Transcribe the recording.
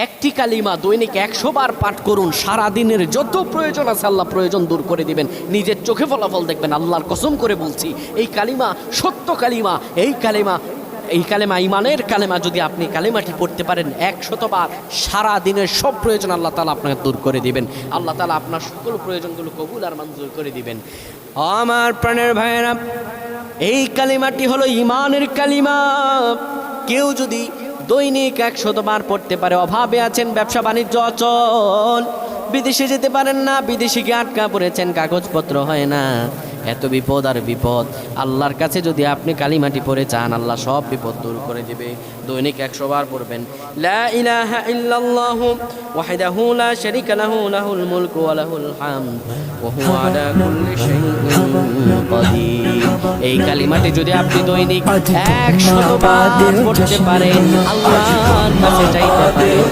একটি কালিমা দৈনিক 100 বার পাঠ করুন, সারা দিনের যত প্রয়োজন আছে আল্লাহ প্রয়োজন দূর করে দিবেন, নিজের চোখে ফলাফল দেখবেন। আল্লাহর কসম করে বলছি, এই কালিমা সত্য কালিমা। এই কালেমা ইমানের কালেমা, যদি আপনি কালেমাটি পড়তে পারেন 100 বার, সারা দিনের সব প্রয়োজন আল্লাহ তাআলা আপনাকে দূর করে দিবেন। আল্লাহ তাআলা আপনার সকল প্রয়োজনগুলো কবুল আর মঞ্জুর করে দিবেন। আমার প্রাণের ভাইয়েরা, এই কালিমাটি হলো ইমানের কালিমা। কেউ যদি দৈনিক 100 বার পড়তে পারে, অভাবে আছেন, ব্যবসা বাণিজ্য অচল, বিদেশে যেতে পারেন না, বিদেশে গিয়ে আটকা পড়েছেন, কাগজপত্র হয় না, এত বিপদ আর বিপদ, আল্লাহর কাছে যদি আপনি কালিমাটি পড়ে চান, আল্লাহ সব বিপদ দূর করে দিবে। দৈনিক 100 বার পড়বেন। লা ইলাহা ইল্লাল্লাহু ওয়াহদাহু লা শারীকা লাহু লাহুল মুলকু ওয়া লাহুল হামদ ওয়া হুয়া আলা কুল্লি শাইইন কাদির। এই কালিমাটি যদি আপনি দৈনিক 100 বার পড়তে পারেন, আল্লাহর কাছে চাইতে পারেন,